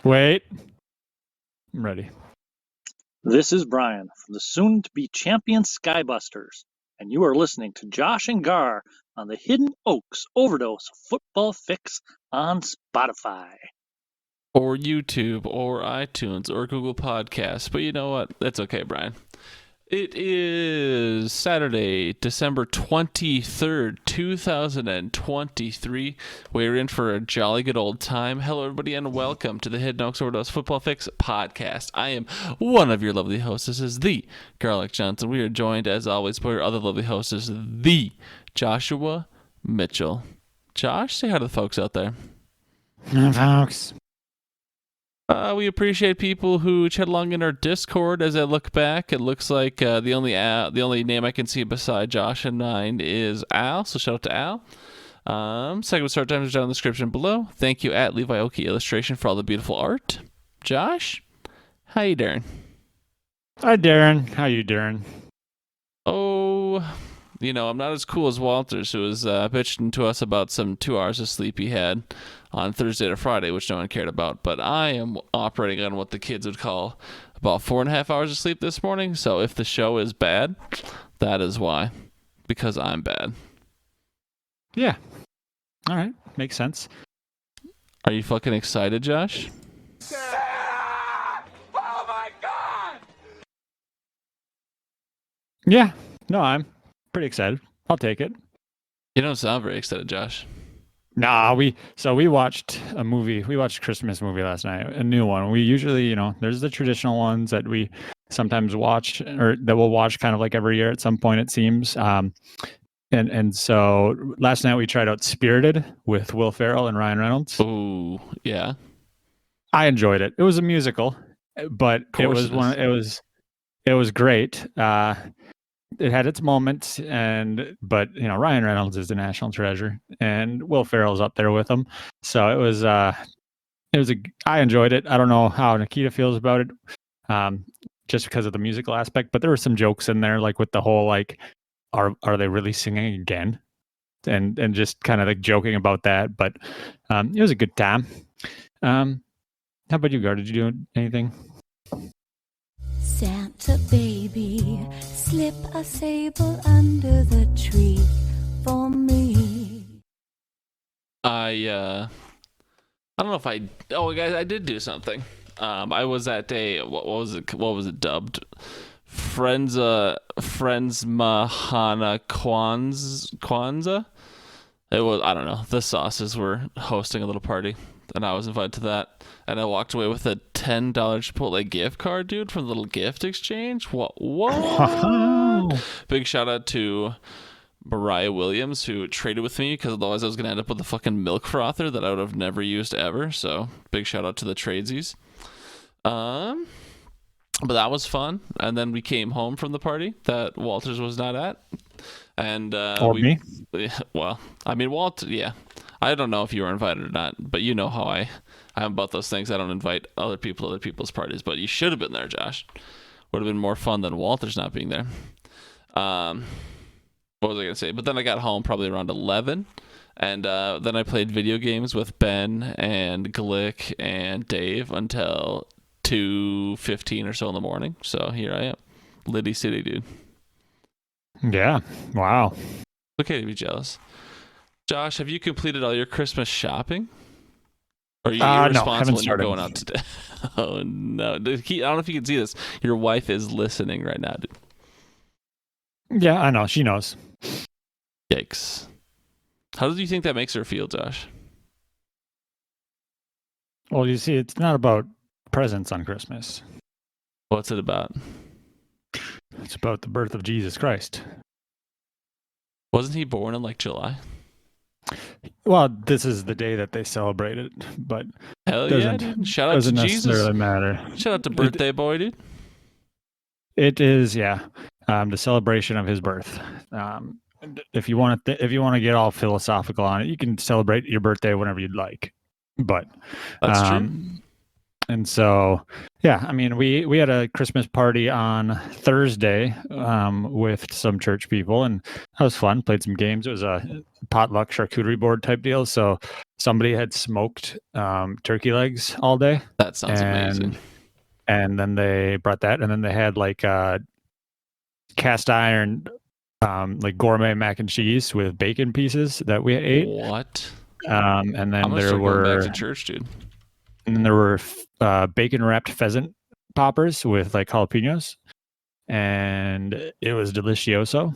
Wait. I'm ready. This is Brian from the soon-to-be champion Skybusters, and you are listening to Josh and Gar on the Hidden Oaks Overdose Football Fix on Spotify. Or YouTube, or iTunes, or Google Podcasts. But you know what? That's okay, Brian. It is Saturday, December 23rd, 2023. We're in for a jolly good old time. Hello, everybody, and welcome to the Hidden Oaks Overdose Football Fix podcast. I am one of your lovely hostesses, the Garlic Johnson. We are joined, as always, by our other lovely hostess, the Joshua Mitchell. Josh, say hi to the folks out there. Folks. We appreciate people who chat along in our Discord. As I look back, it looks like the only name I can see beside Josh and mine is Al. So shout out to Al. Segment start times are down in the description below. Thank you at Levi Oki Illustration for all the beautiful art. Josh, how you doing? Hi, Darren. How you doing? Oh, I'm not as cool as Walters, who was bitching to us about some 2 hours of sleep he had on Thursday to Friday, which no one cared about. But I am operating on what the kids would call about 4.5 hours of sleep this morning. So if the show is bad, that is why. Because I'm bad. Yeah. All right. Makes sense. Are you fucking excited, Josh? Oh my God! Yeah. No, I'm pretty excited. I'll take it. You don't sound very excited, Josh. Nah, we watched a movie. We watched a Christmas movie last night, a new one. We usually, there's the traditional ones that we sometimes watch, or that we'll watch kind of like every year at some point, it seems. And so last night we tried out Spirited with Will Ferrell and Ryan Reynolds. Ooh, yeah. I enjoyed it. It was a musical, but it was great. It had its moments, but Ryan Reynolds is the national treasure, and Will Ferrell's up there with him. So I enjoyed it. I don't know how Nikita feels about it, just because of the musical aspect. But there were some jokes in there, like with the whole like, are they really singing again, and just kind of like joking about that. But it was a good time. How about you, Gar? Did you do anything? Santa baby, slip a sable under the tree for me. I don't know if guys, I did do something. I was at a what was it dubbed? Friends Mahana Kwanzaa. It was, I don't know. The sauces were hosting a little party, and I was invited to that. And I walked away with a $10 Chipotle gift card, dude, from the little gift exchange. Whoa! Big shout out to Mariah Williams, who traded with me, because otherwise I was going to end up with a fucking milk frother that I would have never used ever. So big shout out to the tradesies. But that was fun. And then we came home from the party that Walters was not at. And me? Well, I mean, Walt, yeah. I don't know if you were invited or not, but you know how I am about those things. I don't invite other people to other people's parties, but you should have been there, Josh. Would have been more fun than Walters not being there. What was I going to say? But then I got home probably around 11, and then I played video games with Ben and Glick and Dave until 2:15 or so in the morning. So here I am. Liddy City, dude. Yeah. Wow. Okay to be jealous. Josh, have you completed all your Christmas shopping? Or are you irresponsible when you're going out today? Oh, no. I don't know if you can see this. Your wife is listening right now, dude. Yeah, I know. She knows. Yikes. How do you think that makes her feel, Josh? Well, you see, it's not about presents on Christmas. What's it about? It's about the birth of Jesus Christ. Wasn't he born in like July? Well, this is the day that they celebrate it, but hell yeah, dude. Shout out to Jesus. Doesn't necessarily matter. Shout out to birthday boy, dude. It is, yeah, the celebration of his birth. If you want to get all philosophical on it, you can celebrate your birthday whenever you'd like. But that's true. And so, yeah, I mean, we had a Christmas party on Thursday with some church people, and that was fun. Played some games. It was a potluck charcuterie board type deal. So somebody had smoked turkey legs all day. That sounds amazing. And then they brought that, and then they had like cast iron like gourmet mac and cheese with bacon pieces that we ate. What? And then I'm gonna there start going were back to church, dude. and then there were bacon wrapped pheasant poppers with like jalapenos, and it was delicioso.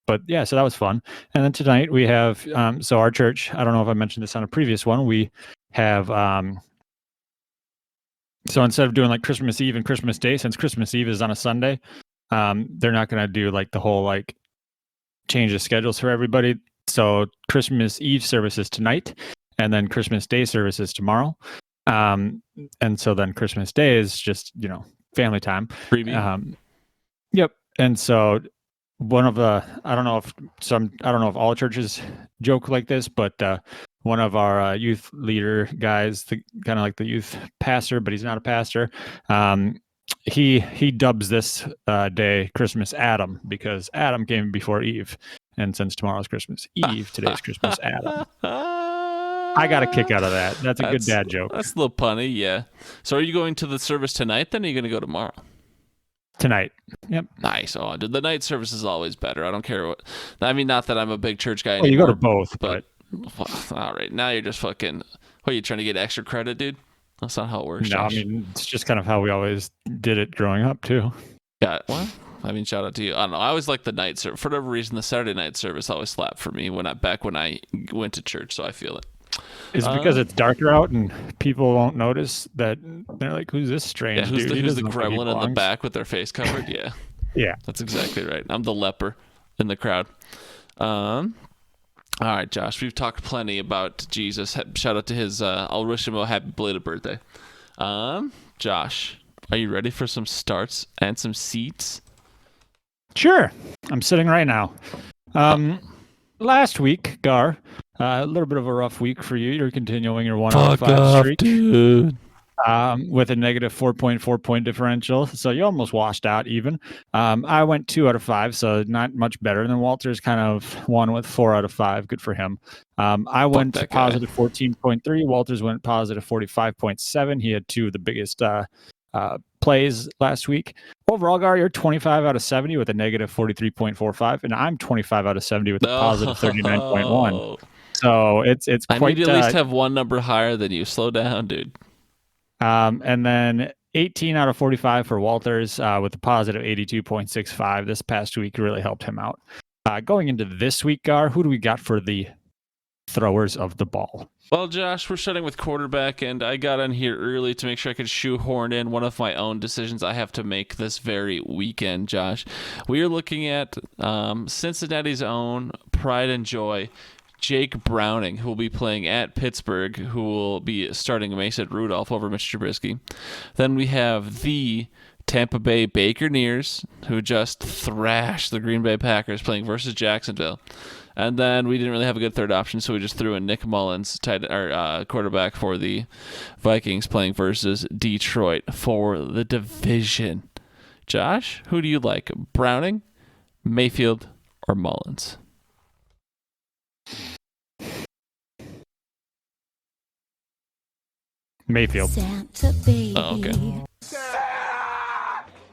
But yeah, so that was fun. And then tonight we have so our church, I don't know if I mentioned this on a previous one, we have so instead of doing like Christmas Eve and Christmas Day, since Christmas Eve is on a Sunday, they're not going to do like the whole like change of schedules for everybody. So Christmas Eve services tonight, and then Christmas Day services tomorrow. And so then Christmas Day is just, family time. Freebie. Yep. And so one of the, I don't know if all churches joke like this, but one of our youth leader guys, kind of like the youth pastor, but he's not a pastor. He dubs this day Christmas Adam, because Adam came before Eve, and since tomorrow's Christmas Eve, today's Christmas Adam. I got a kick out of that. That's a good dad joke. That's a little punny, yeah. So are you going to the service tonight, then, or are you going to go tomorrow? Tonight. Yep. Nice. Oh, dude, the night service is always better. I don't care what. I mean, not that I'm a big church guy Well, anymore. you go to both, but all right. Now you're just fucking. What, are you trying to get extra credit, dude? That's not how it works. No, Josh. I mean, it's just kind of how we always did it growing up too. Yeah. Well, I mean, shout out to you. I don't know. I always like the night service. For whatever reason, the Saturday night service always slapped for me when I went to church, so I feel it. Is it because it's darker out and people won't notice that they're like, who's this strange dude? Who's the gremlin in the back with their face covered? Yeah. Yeah. That's exactly right. I'm the leper in the crowd. All right, Josh, we've talked plenty about Jesus. Shout out to his, I'll wish him a happy belated birthday. Josh, are you ready for some starts and some seats? Sure. I'm sitting right now. Last week, Gar, a little bit of a rough week for you. You're continuing your 1 out of 5 streak. Dude. With a negative 4.4 point differential. So you almost washed out even. I went 2 out of 5, so not much better. And then Walter's kind of won with 4 out of 5. Good for him. I went positive 14.3. Walter's went positive 45.7. He had 2 of the biggest plays last week. Overall, Gar, you're 25 out of 70 with a negative 43.45, and I'm 25 out of 70 with a positive 39.1. So it's quite. I need to at least have one number higher than you. Slow down, dude. And then 18 out of 45 for Walters with a positive 82.65. This past week really helped him out. Going into this week, Gar, who do we got for the throwers of the ball? Well, Josh, we're starting with quarterback, and I got on here early to make sure I could shoehorn in one of my own decisions I have to make this very weekend, Josh. We are looking at Cincinnati's own pride and joy, Jake Browning, who will be playing at Pittsburgh, who will be starting Mason Rudolph over Mr. Trubisky. Then we have the Tampa Bay Buccaneers, who just thrashed the Green Bay Packers, playing versus Jacksonville. And then we didn't really have a good third option, so we just threw in Nick Mullins, quarterback for the Vikings, playing versus Detroit for the division. Josh, who do you like, Browning, Mayfield, or Mullins? Mayfield. Santa baby. Oh, okay.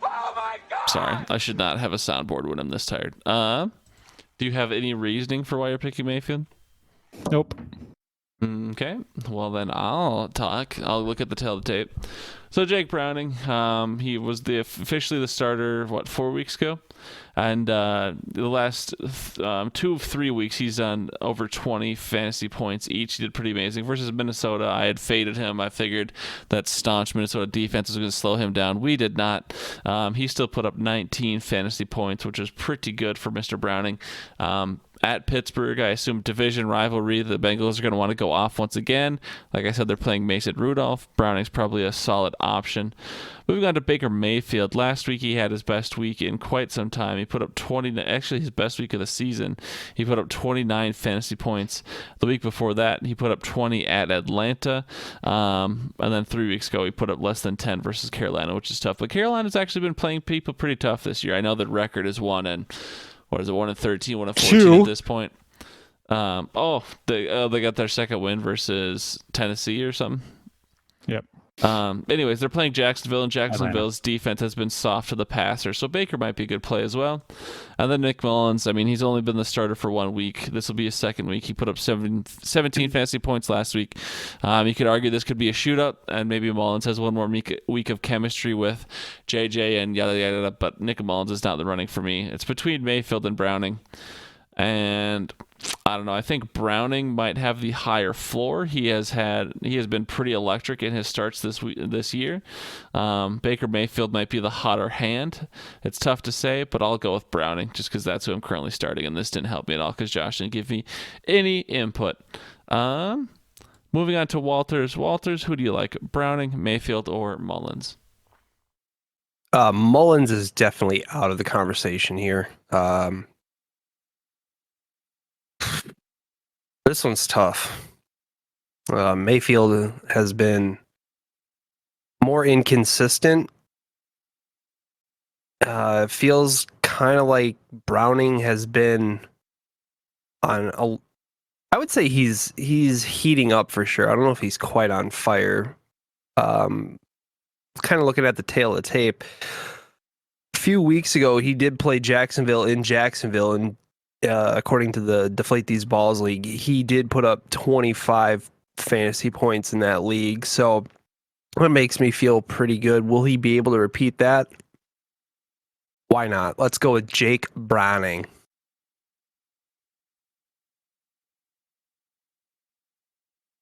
Oh my God! Sorry, I should not have a soundboard when I'm this tired. Do you have any reasoning for why you're picking Mayfield? Nope. Okay, well then I'll talk. I'll look at the tail of the tape. So Jake Browning, he was officially the starter, 4 weeks ago? And the last 2 of 3 weeks, he's done over 20 fantasy points each. He did pretty amazing. Versus Minnesota, I had faded him. I figured that staunch Minnesota defense was going to slow him down. We did not. He still put up 19 fantasy points, which was pretty good for Mr. Browning. At Pittsburgh, I assume division rivalry. The Bengals are going to want to go off once again. Like I said, they're playing Mason Rudolph. Browning's probably a solid option. Moving on to Baker Mayfield. Last week, he had his best week in quite some time. He put up 20, actually his best week of the season. He put up 29 fantasy points. The week before that, he put up 20 at Atlanta. And then 3 weeks ago, he put up less than 10 versus Carolina, which is tough. But Carolina's actually been playing people pretty tough this year. I know the record is 1 and 13, 1 and 14 2. at this point. They got their second win versus Tennessee or something. Yep. Anyways, they're playing Jacksonville, and Jacksonville's defense has been soft to the passer, so Baker might be a good play as well. And then Nick Mullins, I mean, he's only been the starter for 1 week. This will be his second week. He put up 17 fantasy points last week. You could argue this could be a shootout, and maybe Mullins has one more week of chemistry with JJ and yada yada yada, but Nick Mullins is not the running for me. It's between Mayfield and Browning. And I don't know. I think Browning might have the higher floor. He has been pretty electric in his starts this year. Baker Mayfield might be the hotter hand. It's tough to say, but I'll go with Browning just because that's who I'm currently starting, and this didn't help me at all because Josh didn't give me any input. Moving on to Walters. Walters, who do you like? Browning, Mayfield, or Mullins? Mullins is definitely out of the conversation here. This one's tough. Mayfield has been more inconsistent. Feels kind of like Browning has been on I would say he's heating up for sure. I don't know if he's quite on fire. Kind of looking at the tail of the tape. A few weeks ago, he did play Jacksonville in Jacksonville, and according to the Deflate These Balls League, he did put up 25 fantasy points in that league. So that makes me feel pretty good. Will he be able to repeat that? Why not? Let's go with Jake Browning.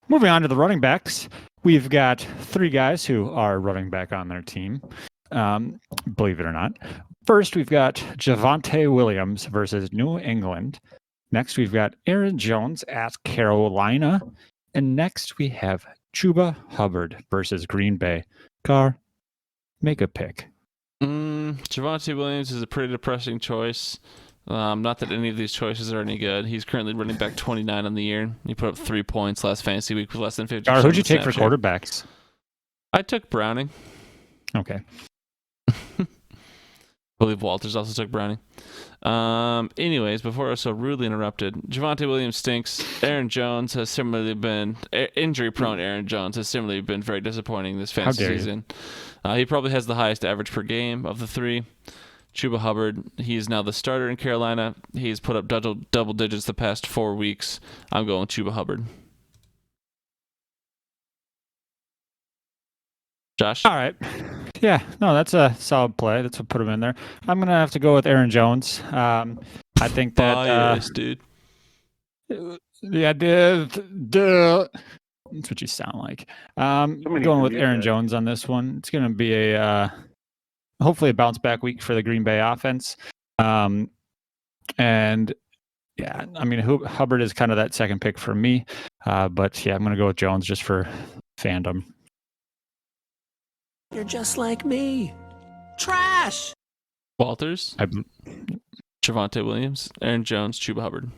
Moving on to the running backs, we've got 3 guys who are running back on their team, believe it or not. First, we've got Javonte Williams versus New England. Next, we've got Aaron Jones at Carolina. And next, we have Chuba Hubbard versus Green Bay. Carr, make a pick. Javonte Williams is a pretty depressing choice. Not that any of these choices are any good. He's currently running back 29 on the year. He put up 3 points last fantasy week with less than 50%. Carr, who'd you take for quarterbacks? I took Browning. Okay. I believe Walters also took Browning. Anyways, before I was so rudely interrupted, Javonte Williams stinks. Aaron Jones has similarly been injury-prone. Aaron Jones has similarly been very disappointing this fantasy season. He probably has the highest average per game of the 3. Chuba Hubbard, he is now the starter in Carolina. He's put up double digits the past 4 weeks. I'm going Chuba Hubbard. Josh? All right. Yeah, no, that's a solid play. That's what put him in there. I'm going to have to go with Aaron Jones. I think that... yes, dude. Yeah, duh. That's what you sound like. I'm going with Aaron Jones on this one. It's going to be a hopefully a bounce back week for the Green Bay offense. And yeah, I mean, Hubbard is kind of that second pick for me. But yeah, I'm going to go with Jones just for fandom. You're just like me. Trash! Walters, Javonte Williams, Aaron Jones, Chuba Hubbard.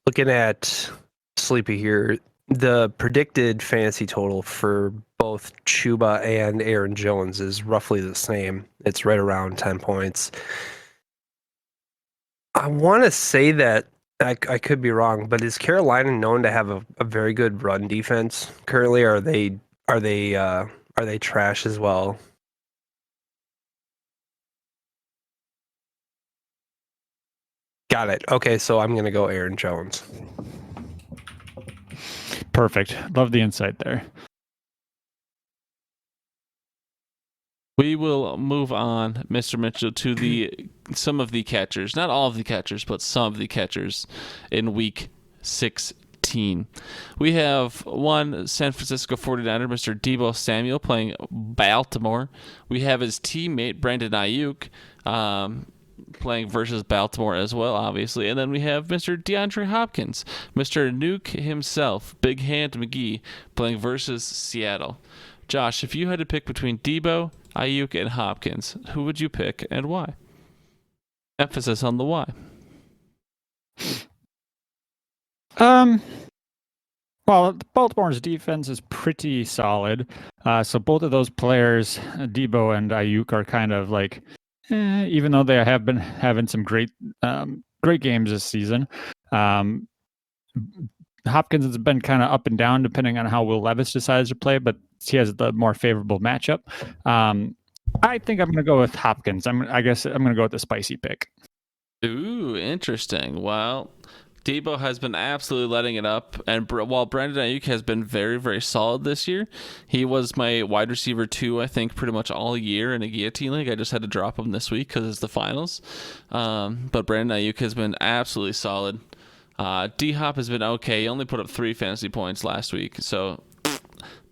Looking at Sleepy here, the predicted fantasy total for both Chuba and Aaron Jones is roughly the same. It's right around 10 points. I want to say that I could be wrong, but is Carolina known to have a very good run defense currently? Or are they trash as well? Got it. Okay, so I'm going to go Aaron Jones. Perfect. Love the insight there. We will move on, Mr. Mitchell, to some of the catchers. Not all of the catchers, but some of the catchers in Week 16. We have one San Francisco 49er, Mr. Deebo Samuel, playing Baltimore. We have his teammate, Brandon Ayuk, playing versus Baltimore as well, obviously. And then we have Mr. DeAndre Hopkins, Mr. Nuke himself, Big Hand McGee, playing versus Seattle. Josh, if you had to pick between Deebo, Ayuk, and Hopkins, who would you pick and why? Emphasis on the why. Well, Baltimore's defense is pretty solid. So both of those players, Deebo and Ayuk, are kind of like, even though they have been having some great games this season, Hopkins has been kind of up and down depending on how Will Levis decides to play, but he has the more favorable matchup. I think I'm going to go with Hopkins. I guess I'm going to go with the spicy pick. Ooh, interesting. Well, Debo has been absolutely letting it up, and while Brandon Ayuk has been very, very solid this year, he was my wide receiver 2, I think, pretty much all year in a guillotine league. I just had to drop him this week because it's the finals. But Brandon Ayuk has been absolutely solid. D-Hop has been okay. He only put up 3 fantasy points last week, so...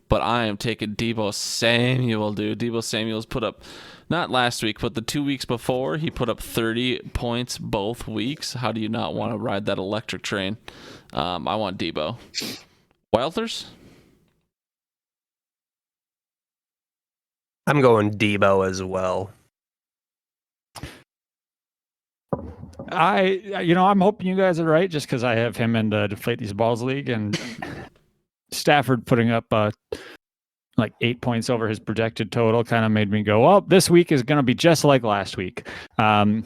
But I am taking Debo Samuel, dude. Debo Samuel's put up, not last week, but the 2 weeks before, he put up 30 points both weeks. How do you not want to ride that electric train? I want Debo. Wilders? I'm going Debo as well. I'm hoping you guys are right just because I have him in the Deflate These Balls League, and Stafford putting up like 8 points over his projected total kind of made me go, well, this week is going to be just like last week. So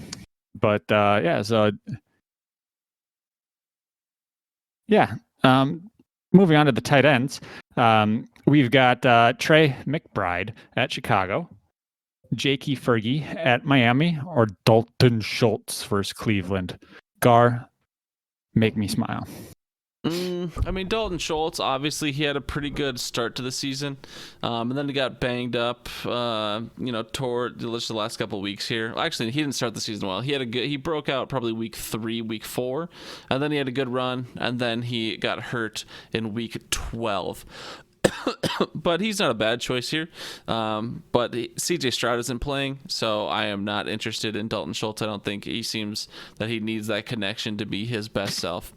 moving on to the tight ends, we've got Trey McBride at Chicago, Jakey Fergie at Miami, or Dalton Schultz versus Cleveland. Gar, make me smile. I mean, Dalton Schultz, obviously, he had a pretty good start to the season, and then he got banged up, toward the last couple of weeks here. Actually, he didn't start the season well. He broke out probably week 3, week 4, and then he had a good run, and then he got hurt in week 12. But he's not a bad choice here. But CJ Stroud isn't playing, so I am not interested in Dalton Schultz. I don't think he seems that he needs that connection to be his best self.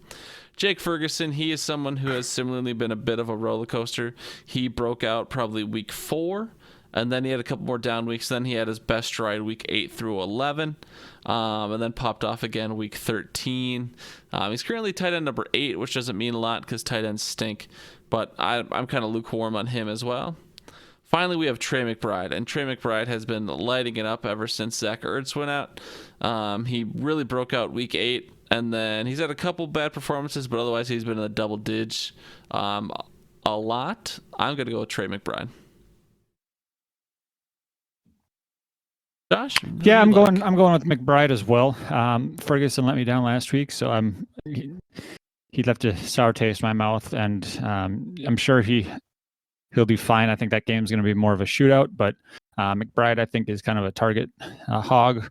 Jake Ferguson, he is someone who has similarly been a bit of a roller coaster. He broke out probably week 4, and then he had a couple more down weeks. Then he had his best stride week 8 through 11, and then popped off again week 13. He's currently tight end number 8, which doesn't mean a lot because tight ends stink, but I'm kind of lukewarm on him as well. Finally, we have Trey McBride, and Trey McBride has been lighting it up ever since Zach Ertz went out. He really broke out week 8. And then he's had a couple bad performances, but otherwise he's been in the double digits a lot. I'm going to go with Trey McBride. Josh? Yeah, I'm going with McBride as well. Ferguson let me down last week, so he left a sour taste in my mouth, and I'm sure he'll be fine. I think that game's going to be more of a shootout, but McBride, I think, is kind of a target hog.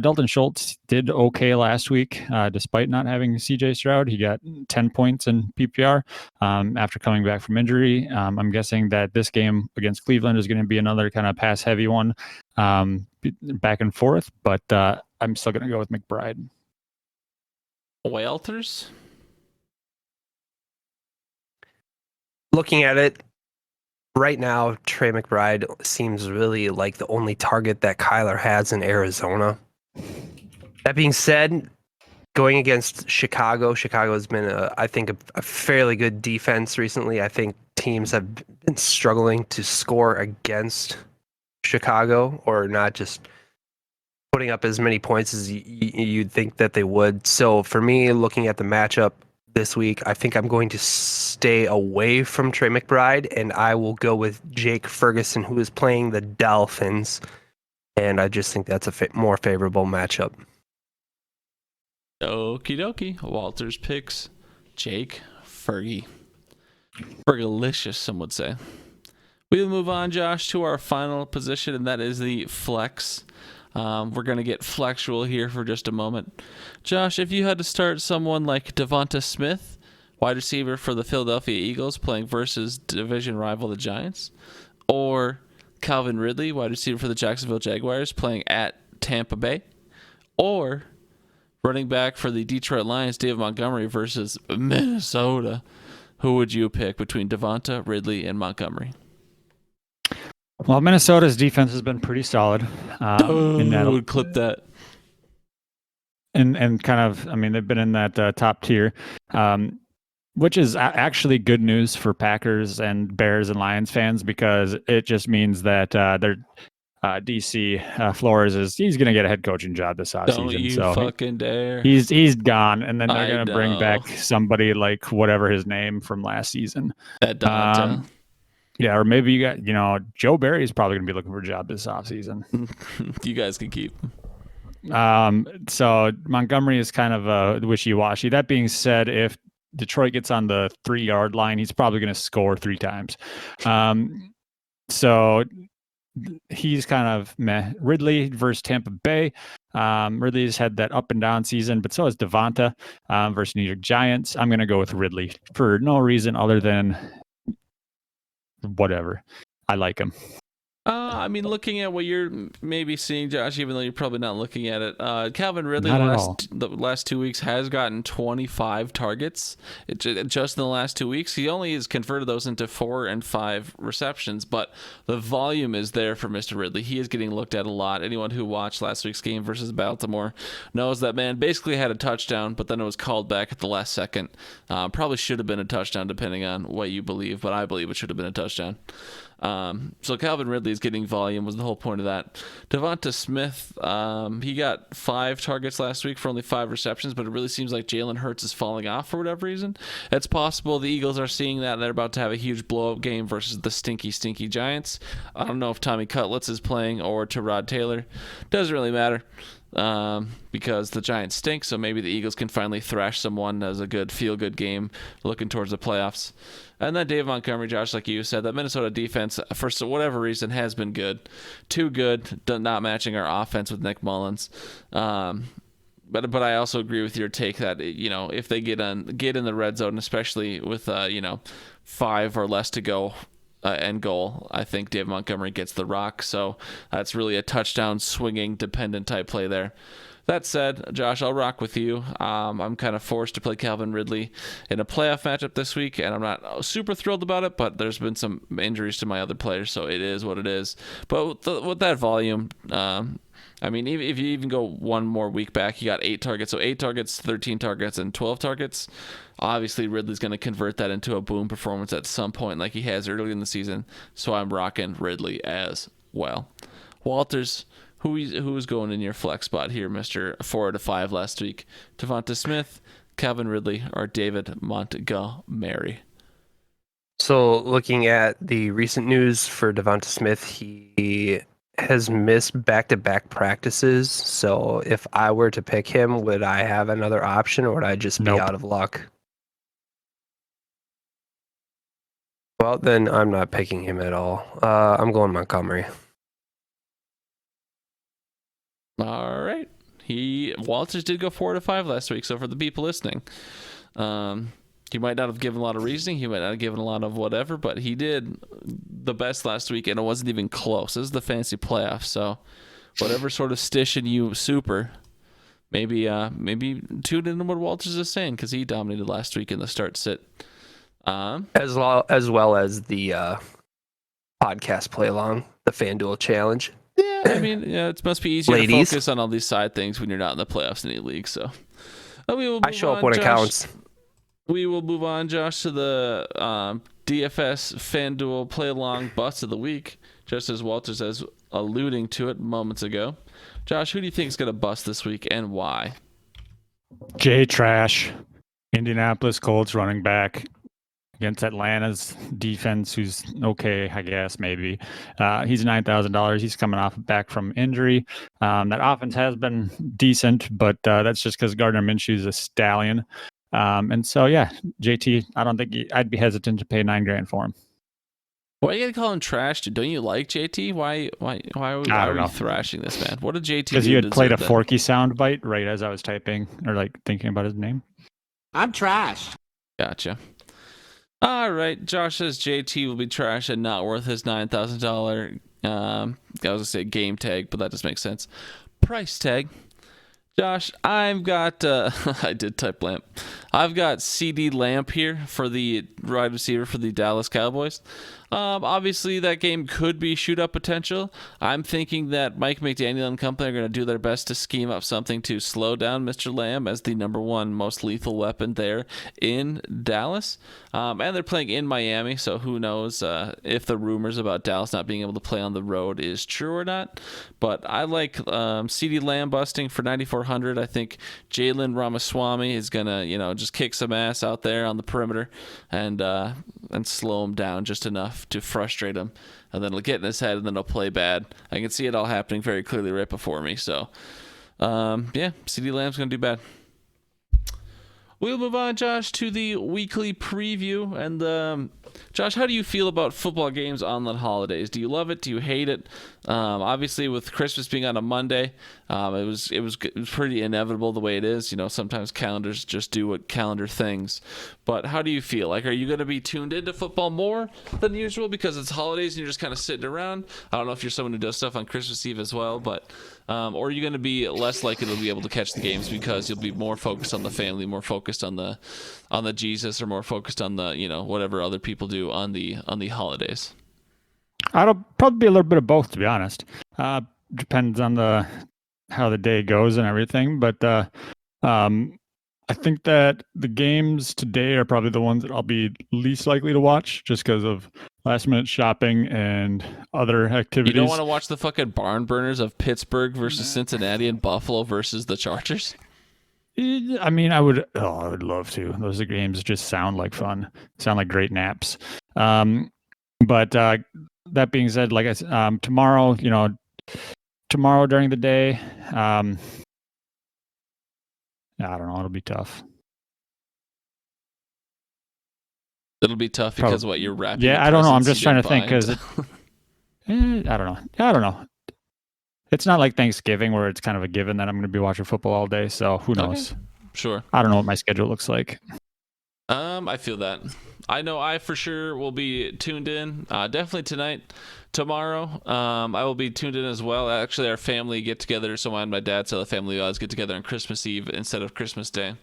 Dalton Schultz did okay last week, despite not having CJ Stroud. He got 10 points in PPR after coming back from injury. I'm guessing that this game against Cleveland is going to be another kind of pass-heavy one, back and forth, but I'm still going to go with McBride. Walters? Looking at it, right now, Trey McBride seems really like the only target that Kyler has in Arizona. That being said, going against Chicago has been, I think, a fairly good defense recently. I think teams have been struggling to score against Chicago, or not just putting up as many points as you'd think that they would. So for me, looking at the matchup this week, I think I'm going to stay away from Trey McBride, and I will go with Jake Ferguson, who is playing the Dolphins, and I just think that's a more favorable matchup. Okie dokie. Walters picks Jake Fergie. Fergalicious, some would say. We will move on, Josh, to our final position, and that is the flex. We're going to get flexual here for just a moment. Josh, if you had to start someone like Devonta Smith, wide receiver for the Philadelphia Eagles, playing versus division rival the Giants, or Calvin Ridley, wide receiver for the Jacksonville Jaguars, playing at Tampa Bay, or running back for the Detroit Lions, David Montgomery, versus Minnesota, who would you pick between Devonta, Ridley, and Montgomery? Well, Minnesota's defense has been pretty solid. Would clip that. And kind of, I mean, they've been in that top tier, which is actually good news for Packers and Bears and Lions fans, because it just means that they're DC Flores he's going to get a head coaching job this offseason. Don't you so fucking dare. He's gone, and then they're going to bring know. back somebody like whatever his name from last season. That Donta. Yeah, or maybe you got, Joe Barry's probably going to be looking for a job this offseason. You guys can keep. So Montgomery is kind of wishy-washy. That being said, if Detroit gets on the 3-yard line, he's probably going to score 3 times. So he's kind of meh. Ridley versus Tampa Bay. Ridley's had that up and down season, but so has Devonta versus New York Giants. I'm going to go with Ridley for no reason other than whatever. I like him. I mean, looking at what you're maybe seeing, Josh, even though you're probably not looking at it, Calvin Ridley the last 2 weeks has gotten 25 targets. Just in the last 2 weeks, he only has converted those into 4 and 5 receptions, but the volume is there for Mr. Ridley. He is getting looked at a lot. Anyone who watched last week's game versus Baltimore knows that man basically had a touchdown, but then it was called back at the last second. Probably should have been a touchdown depending on what you believe, but I believe it should have been a touchdown. So Calvin Ridley is getting volume was the whole point of that. Devonta Smith, he got 5 targets last week for only 5 receptions, but it really seems like Jalen Hurts is falling off for whatever reason. It's possible the Eagles are seeing that and they're about to have a huge blow-up game versus the stinky Giants. I don't know if Tommy Cutlets is playing or Tyrod Taylor. Doesn't really matter. Because the Giants stink, so maybe the Eagles can finally thrash someone as a good feel-good game looking towards the playoffs. And then Dave Montgomery, Josh, like you said, that Minnesota defense, for whatever reason, has been good. Too good, not matching our offense with Nick Mullins. But I also agree with your take that, if they get in the red zone, especially with, 5 or less to go, end goal, I think Dave Montgomery gets the rock. So that's really a touchdown swinging dependent type play there. That said, Josh, I'll rock with you. I'm kind of forced to play Calvin Ridley in a playoff matchup this week, and I'm not super thrilled about it, but there's been some injuries to my other players, so it is what it is. But with that volume, I mean, if you even go one more week back, he got 8 targets. So 8 targets, 13 targets, and 12 targets. Obviously, Ridley's going to convert that into a boom performance at some point like he has early in the season. So I'm rocking Ridley as well. Walters, who's going in your flex spot here, Mr. 4 out of 5 last week? Devonta Smith, Calvin Ridley, or David Montgomery? So looking at the recent news for Devonta Smith, he has missed back-to-back practices. So if I were to pick him, would I have another option or would I just be out of luck? Well, then I'm not picking him at all. I'm going Montgomery. All right. Walters did go 4 out of 5 last week. So for the people listening, he might not have given a lot of reasoning. He might not have given a lot of whatever, but he did the best last week, and it wasn't even close. This is the fantasy playoffs, so whatever sort of stishing you super, maybe tune in to what Walters is saying because he dominated last week in the start sit. As well as the podcast play along, the FanDuel challenge. Yeah, I mean, it must be easier Ladies. to focus on all these side things when you're not in the playoffs in any league. So I show up when it counts. We will move on, Josh, to the DFS FanDuel Play Along Bust of the Week, just as Walters was alluding to it moments ago. Josh, who do you think is going to bust this week and why? Jay Trash, Indianapolis Colts running back against Atlanta's defense, who's okay, I guess, maybe. He's $9,000. He's coming back from injury. That offense has been decent, but that's just because Gardner Minshew is a stallion. And so, yeah, JT, I don't think I'd be hesitant to pay $9,000 for him. Why you gotta call him trash? Don't you like JT? Why are we thrashing this man? What did JT do? Because you had played a Forky soundbite right as I was typing or like thinking about his name. I'm trash. Gotcha. All right, Josh says JT will be trash and not worth his $9,000. I was gonna say game tag, but that just makes sense. Price tag. Josh, I've got I did type Lamp. I've got CD Lamp here for the wide receiver for the Dallas Cowboys. Obviously, that game could be shoot-up potential. I'm thinking that Mike McDaniel and company are going to do their best to scheme up something to slow down Mr. Lamb as the number one most lethal weapon there in Dallas. And they're playing in Miami, so who knows if the rumors about Dallas not being able to play on the road is true or not. But I like CD Lamb busting for 9,400. I think Jalen Ramaswamy is going to, just kick some ass out there on the perimeter and slow him down just enough to frustrate him, and then he'll get in his head and then he'll play bad. I can see it all happening very clearly right before me. So CD Lamb's gonna do bad. We'll move on, Josh, to the weekly preview. And Josh, how do you feel about football games on the holidays? Do you love it? Do you hate it? Obviously, with Christmas being on a Monday, it was pretty inevitable the way it is. Sometimes calendars just do what calendar things. But how do you feel? Like, are you going to be tuned into football more than usual because it's holidays and you're just kind of sitting around? I don't know if you're someone who does stuff on Christmas Eve as well, but or are you going to be less likely to be able to catch the games because you'll be more focused on the family, more focused on the Jesus, or more focused on the whatever other people do on the holidays? I'll probably be a little bit of both, to be honest. Depends on how the day goes and everything, but I think that the games today are probably the ones that I'll be least likely to watch, just because of last minute shopping and other activities. You don't want to watch the fucking barn burners of Pittsburgh versus Cincinnati and Buffalo versus the Chargers? I mean, I would love to. Those games just sound like fun, sound like great naps. But that being said, like I said, tomorrow during the day, I don't know. It'll be tough. It'll be tough because what you're wrapping. Yeah, I don't know. I'm just trying to think because I don't know. I don't know. It's not like Thanksgiving where it's kind of a given that I'm going to be watching football all day. So who knows? Okay. Sure. I don't know what my schedule looks like. I feel that. I know I for sure will be tuned in. Definitely tonight. Tomorrow, I will be tuned in as well. Actually, our family get together. So my dad said the family always get together on Christmas Eve instead of Christmas Day.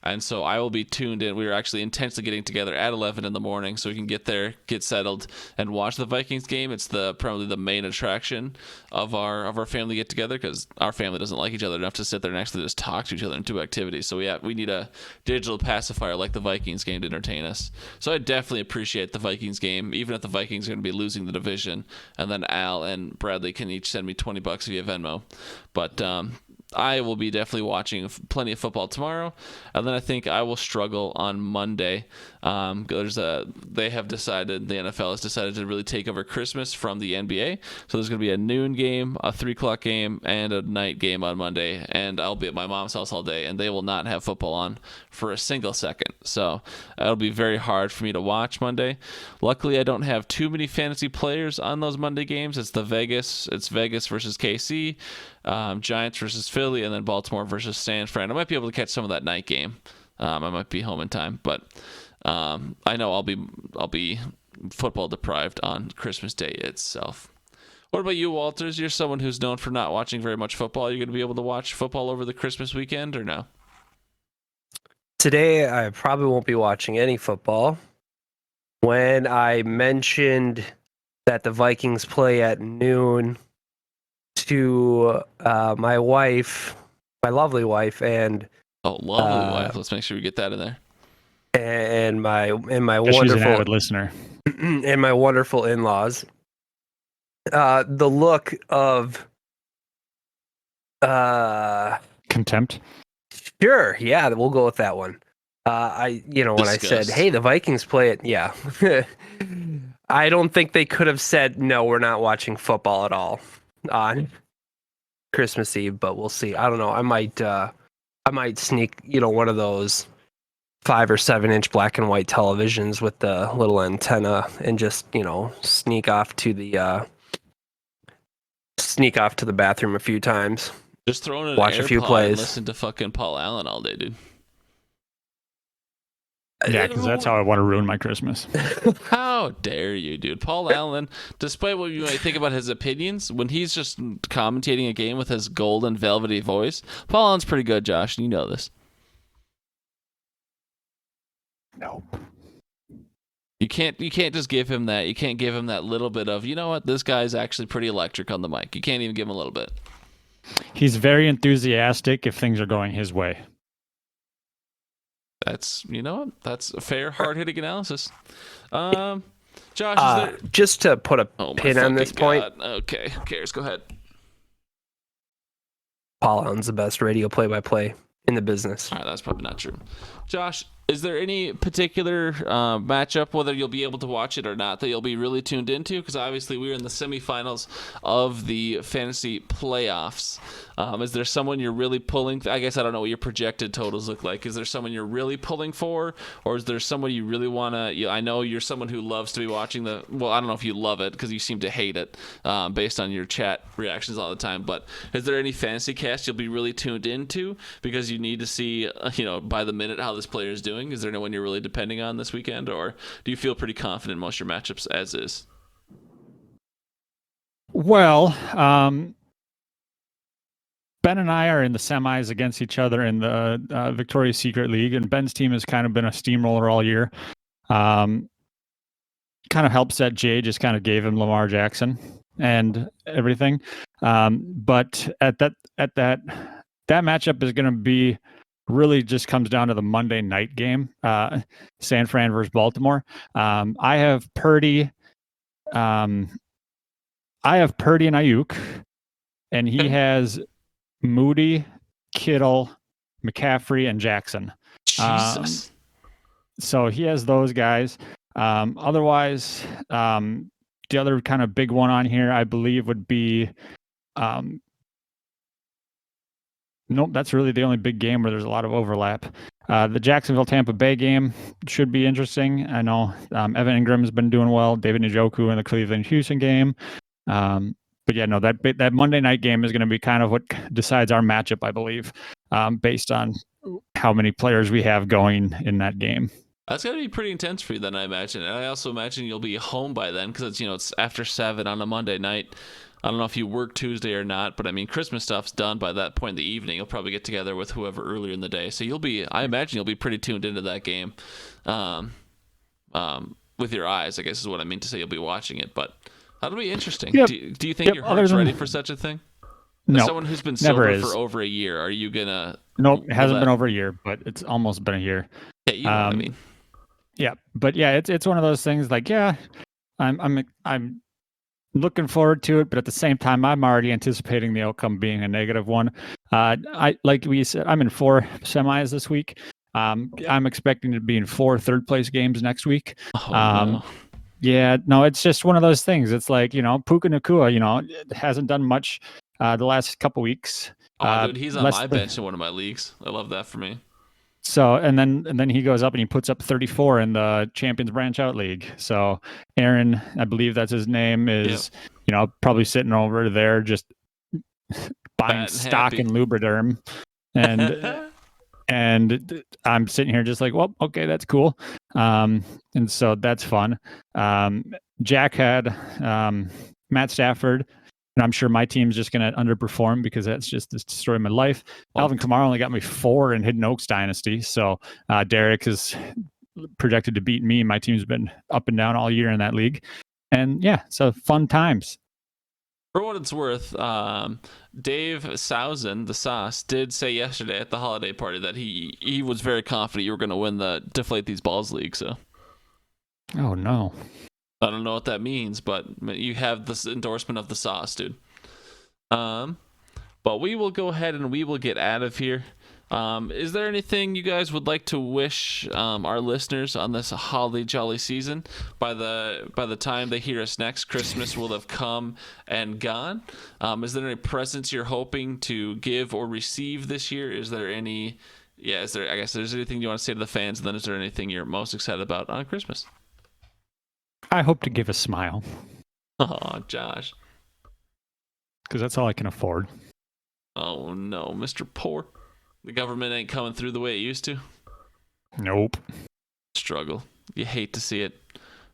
And so I will be tuned in. We are actually intensely getting together at 11 in the morning so we can get there, get settled, and watch the Vikings game. It's probably the main attraction of our family get together because our family doesn't like each other enough to sit there and actually just talk to each other and do activities. So we need a digital pacifier like the Vikings game to entertain us. So I definitely appreciate the Vikings game, even if the Vikings are going to be losing the division. And then Al and Bradley can each send me $20 via Venmo. But I will be definitely watching plenty of football tomorrow, and then I think I will struggle on Monday. The NFL has decided to really take over Christmas from the NBA, so there's going to be a noon game, a 3:00 game, and a night game on Monday, and I'll be at my mom's house all day, and they will not have football on for a single second, so it'll be very hard for me to watch Monday. Luckily, I don't have too many fantasy players on those Monday games. It's Vegas versus KC. Giants versus Philly, and then Baltimore versus San Fran. I might be able to catch some of that night game. I might be home in time, but I know I'll be football deprived on Christmas Day itself. What about you, Walters? You're someone who's known for not watching very much football. Are you going to be able to watch football over the Christmas weekend or no? Today, I probably won't be watching any football. When I mentioned that the Vikings play at noon to my lovely wife, and wife. Let's make sure we get that in there. And my She's an avid listener. And my wonderful in-laws. The look of contempt. Sure, yeah, we'll go with that one. When I said, "Hey, the Vikings play it," yeah. I don't think they could have said, "No, we're not watching football at all" on Christmas Eve, but we'll see. I don't know. I might sneak, one of those 5 or 7 inch black and white televisions with the little antenna and just, sneak off to the bathroom a few times. Just throwing an watch a few plays. And listen to fucking Paul Allen all day, dude. Yeah, because that's how I want to ruin my Christmas. How dare you, dude? Paul Allen, despite what you might think about his opinions, when he's just commentating a game with his golden velvety voice, Paul Allen's pretty good, Josh, and you know this. Nope. You can't just give him that. You can't give him that little bit of, you know what, this guy's actually pretty electric on the mic. You can't even give him a little bit. He's very enthusiastic if things are going his way. That's, you know what? That's a fair, hard-hitting analysis. Josh, is there... just to put a pin on this point. Okay, who cares? Go ahead. Paul Allen's the best radio play-by-play in the business. All right, that's probably not true. Josh, is there any particular matchup, whether you'll be able to watch it or not, that you'll be really tuned into? Because obviously we're in the semifinals of the fantasy playoffs. Is there someone you're really pulling? I guess I don't know what your projected totals look like. Is there someone you're really pulling for? Or is there someone you really want to... I know you're someone who loves to be watching the... Well, I don't know if you love it because you seem to hate it based on your chat reactions all the time. But is there any fantasy cast you'll be really tuned into because you need to see, by the minute how this player is doing? Is there anyone you're really depending on this weekend? Or do you feel pretty confident in most of your matchups as is? Well, Ben and I are in the semis against each other in the Victoria's Secret League, and Ben's team has kind of been a steamroller all year. Kind of helps that Jay just kind of gave him Lamar Jackson and everything. But at that matchup is going to be really just comes down to the Monday night game, San Fran versus Baltimore. I have Purdy. I have Purdy and Ayuk, and he has Moody, Kittle, McCaffrey, and Jackson. Jesus. So he has those guys. Otherwise, the other kind of big one on here, I believe, would be nope, that's really the only big game where there's a lot of overlap. The Jacksonville-Tampa Bay game should be interesting. I know Evan Ingram's been doing well. David Njoku in the Cleveland-Houston game. But yeah, no, that Monday night game is going to be kind of what decides our matchup, I believe, based on how many players we have going in that game. That's going to be pretty intense for you then, I imagine. And I also imagine you'll be home by then because it's after 7 on a Monday night. I don't know if you work Tuesday or not, but I mean, Christmas stuff's done by that point in the evening. You'll probably get together with whoever earlier in the day. So I imagine you'll be pretty tuned into that game with your eyes, I guess is what I mean to say. You'll be watching it, but that'll be interesting. Yep. Do you think your heart's ready for such a thing? No. As someone who's been sober for over a year, are you going to... Nope, it hasn't been over a year, but it's almost been a year. Yeah, you know what I mean. Yeah, but yeah, it's one of those things like, yeah, I'm looking forward to it, but at the same time, I'm already anticipating the outcome being a negative one. Like we said, I'm in 4 semis this week. I'm expecting to be in 4 third-place games next week. No. Yeah, no, it's just one of those things. It's like, Puka Nacua, hasn't done much the last couple weeks. Oh, dude, he's on my bench in one of my leagues. I love that for me. So, and then he goes up and he puts up 34 in the Champions Branch Out League. So Aaron, I believe that's his name, is, probably sitting over there just buying stock in Lubriderm. And I'm sitting here just like, well, okay, that's cool. And so that's fun. Jack had Matt Stafford, and I'm sure my team's just going to underperform because that's just destroyed my life. Alvin Kamara only got me 4 in Hidden Oaks Dynasty. So Derek is projected to beat me. My team's been up and down all year in that league. And yeah, so fun times. For what it's worth, Dave Sousen, the Sauce, did say yesterday at the holiday party that he was very confident you were going to win the Deflate These Balls League. So, oh no, I don't know what that means, but you have this endorsement of the Sauce, dude. But we will go ahead and we will get out of here. Is there anything you guys would like to wish our listeners on this holly jolly season? By the time they hear us next, Christmas will have come and gone. Is there any presents you're hoping to give or receive this year? Is there any? Yeah, is there? I guess there's anything you want to say to the fans. And then is there anything you're most excited about on Christmas? I hope to give a smile. Oh, Josh. Because that's all I can afford. Oh no, Mr. Poor. The government ain't coming through the way it used to. Nope. struggle. You hate to see it.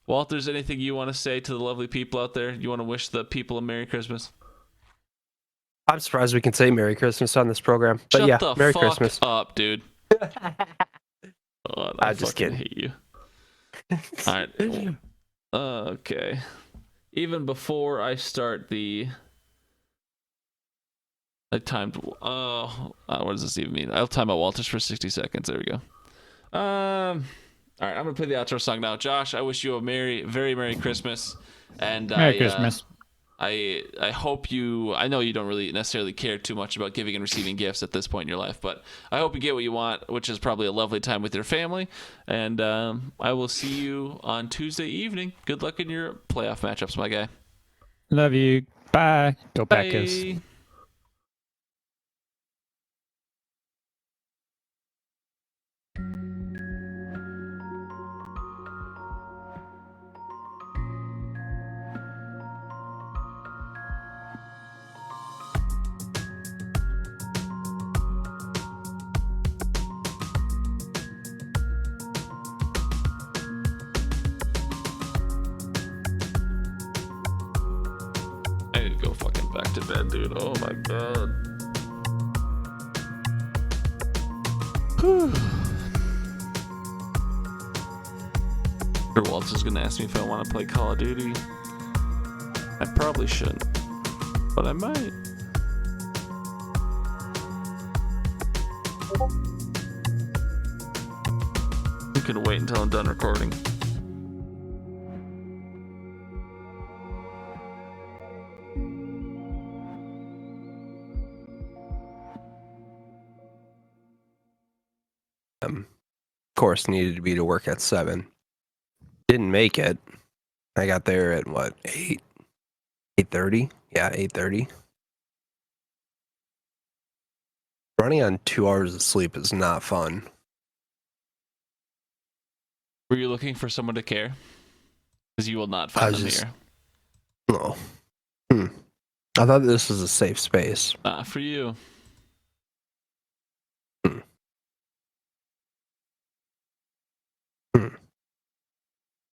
Walters, anything you want to say to the lovely people out there? You want to wish the people a Merry Christmas? I'm surprised we can say Merry Christmas on this program. But Shut yeah, the Merry fuck Christmas. up, dude. God, I I'm just fucking kidding. hate you. All right. Okay. Even before I start the... I timed... what does this even mean? I'll time out Walters for 60 seconds. There we go. All right, I'm going to play the outro song now. Josh, I wish you a very Merry Christmas. And Merry Christmas. I hope you... I know you don't really necessarily care too much about giving and receiving gifts at this point in your life, but I hope you get what you want, which is probably a lovely time with your family. And I will see you on Tuesday evening. Good luck in your playoff matchups, my guy. Love you. Bye. Go Packers. Bye. I need to go fucking back to bed, dude. Oh my god. Whew. Waltz is gonna ask me if I want to play Call of Duty. I probably shouldn't, but I might. You can wait until I'm done recording. Course needed to be to work at 7. Didn't make it. I got there at what, 8:30? Yeah, 8:30. Running on 2 hours of sleep is not fun. Were you looking for someone to care? Because you will not find them here. No. I thought this was a safe space. Not for you. Hmm.